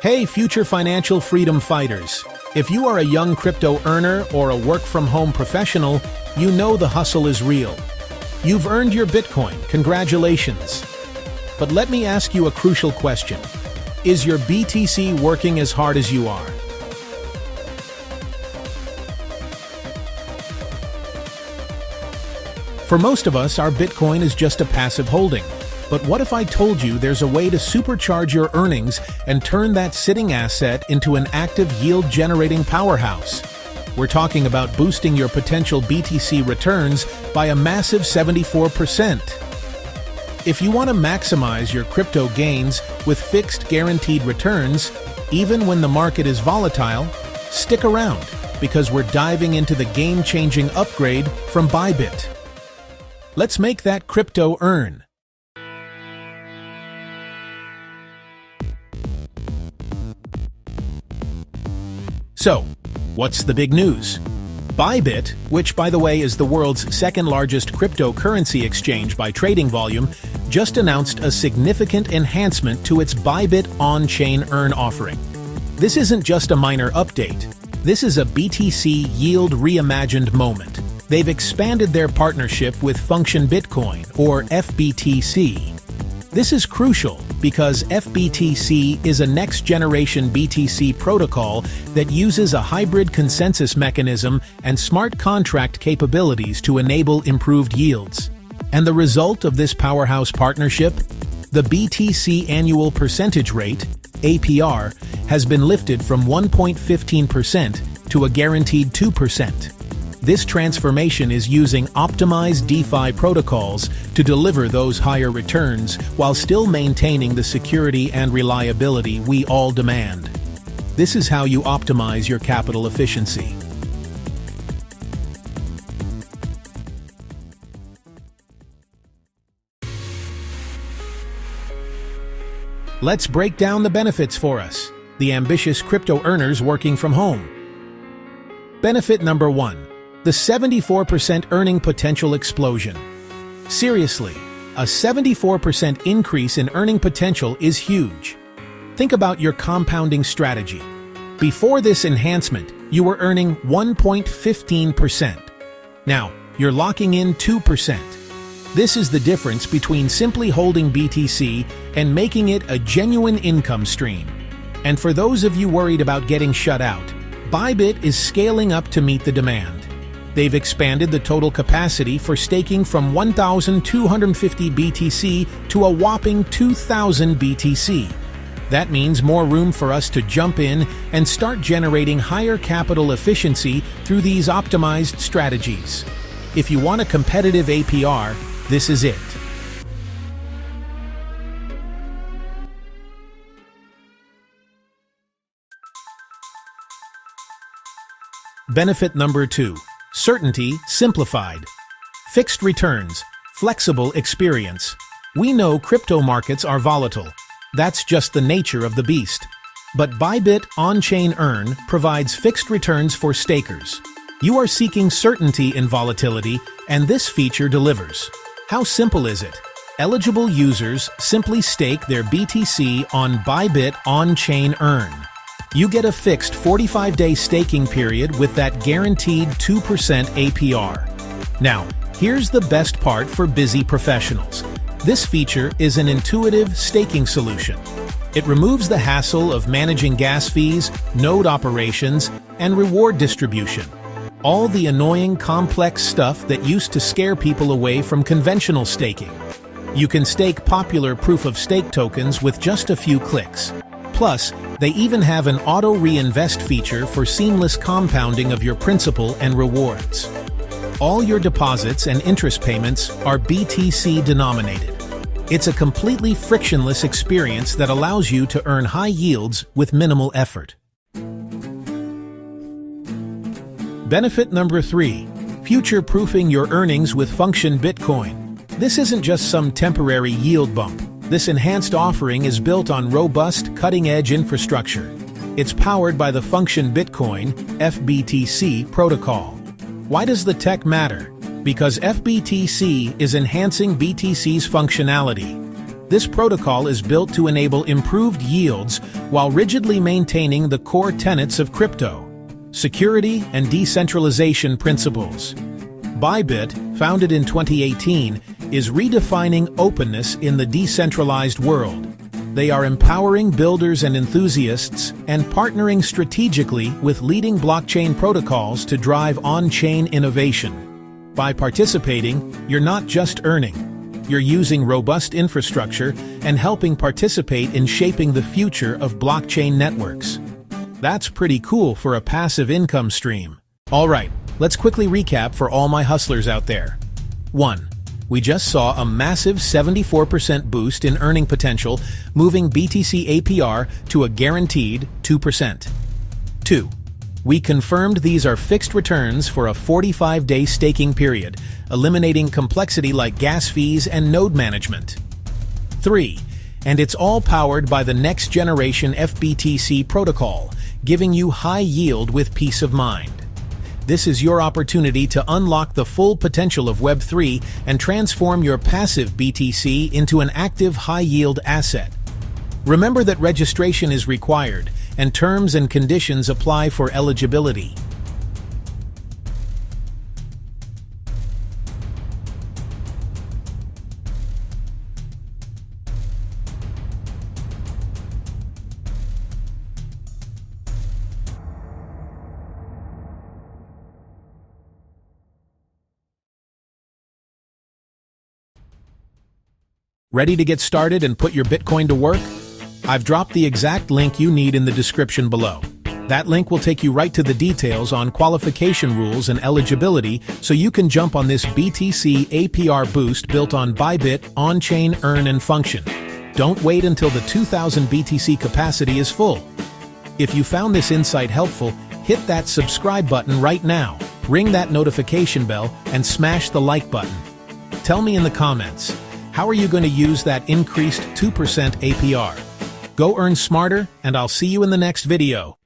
Hey, future financial freedom fighters! If you are a young crypto earner or a work-from-home professional, you know the hustle is real. You've earned your Bitcoin, congratulations! But let me ask you a crucial question. Is your BTC working as hard as you are? For most of us, our Bitcoin is just a passive holding. But what if I told you there's a way to supercharge your earnings and turn that sitting asset into an active yield-generating powerhouse? We're talking about boosting your potential BTC returns by a massive 74%. If you want to maximize your crypto gains with fixed guaranteed returns, even when the market is volatile, stick around because we're diving into the game-changing upgrade from Bybit. Let's make that crypto earn. So, what's the big news? Bybit, which by the way is the world's second largest cryptocurrency exchange by trading volume, just announced a significant enhancement to its Bybit On-Chain Earn offering. This isn't just a minor update. This is a BTC yield reimagined moment. They've expanded their partnership with Function Bitcoin, or FBTC. This is crucial because FBTC is a next-generation BTC protocol that uses a hybrid consensus mechanism and smart contract capabilities to enable improved yields. And the result of this powerhouse partnership? The BTC annual percentage rate, APR, has been lifted from 1.15% to a guaranteed 2%. This transformation is using optimized DeFi protocols to deliver those higher returns while still maintaining the security and reliability we all demand. This is how you optimize your capital efficiency. Let's break down the benefits for us, the ambitious crypto earners working from home. Benefit number 1. The 74% earning potential explosion. Seriously, a 74% increase in earning potential is huge. Think about your compounding strategy. Before this enhancement, you were earning 1.15%. Now, you're locking in 2%. This is the difference between simply holding BTC and making it a genuine income stream. And for those of you worried about getting shut out, Bybit is scaling up to meet the demand. They've expanded the total capacity for staking from 1,250 BTC to a whopping 2,000 BTC. That means more room for us to jump in and start generating higher capital efficiency through these optimized strategies. If you want a competitive APR, this is it. Benefit number 2. Certainty simplified. Fixed returns, flexible experience. We know crypto markets are volatile. That's just the nature of the beast. But Bybit On-Chain Earn provides fixed returns for stakers. You are seeking certainty in volatility, and this feature delivers. How simple is it? Eligible users simply stake their BTC on Bybit On-Chain Earn. You get a fixed 45-day staking period with that guaranteed 2% APR. Now, here's the best part for busy professionals. This feature is an intuitive staking solution. It removes the hassle of managing gas fees, node operations, and reward distribution. All the annoying, complex stuff that used to scare people away from conventional staking. You can stake popular proof-of-stake tokens with just a few clicks. Plus, they even have an Auto-Reinvest feature for seamless compounding of your principal and rewards. All your deposits and interest payments are BTC denominated. It's a completely frictionless experience that allows you to earn high yields with minimal effort. Benefit number 3. Future-proofing your earnings with Function Bitcoin. This isn't just some temporary yield bump. This enhanced offering is built on robust, cutting-edge infrastructure. It's powered by the Function Bitcoin, FBTC, protocol. Why does the tech matter? Because FBTC is enhancing BTC's functionality. This protocol is built to enable improved yields while rigidly maintaining the core tenets of crypto: security and decentralization principles. Bybit, founded in 2018, is redefining openness in the decentralized world. They are empowering builders and enthusiasts and partnering strategically with leading blockchain protocols to drive on-chain innovation. By participating, you're not just earning. You're using robust infrastructure and helping participate in shaping the future of blockchain networks. That's pretty cool for a passive income stream. All right, let's quickly recap for all my hustlers out there. 1. We just saw a massive 74% boost in earning potential, moving BTC APR to a guaranteed 2%. 2. We confirmed these are fixed returns for a 45-day staking period, eliminating complexity like gas fees and node management. 3. And it's all powered by the next generation FBTC protocol, giving you high yield with peace of mind. This is your opportunity to unlock the full potential of Web3 and transform your passive BTC into an active high-yield asset. Remember that registration is required, and terms and conditions apply for eligibility. Ready to get started and put your Bitcoin to work? I've dropped the exact link you need in the description below. That link will take you right to the details on qualification rules and eligibility so you can jump on this BTC APR boost built on Bybit On-Chain Earn and function. Don't wait until the 2000 BTC capacity is full. If you found this insight helpful, hit that subscribe button right now, ring that notification bell, and smash the like button. Tell me in the comments, how are you going to use that increased 2% APR? Go earn smarter, and I'll see you in the next video.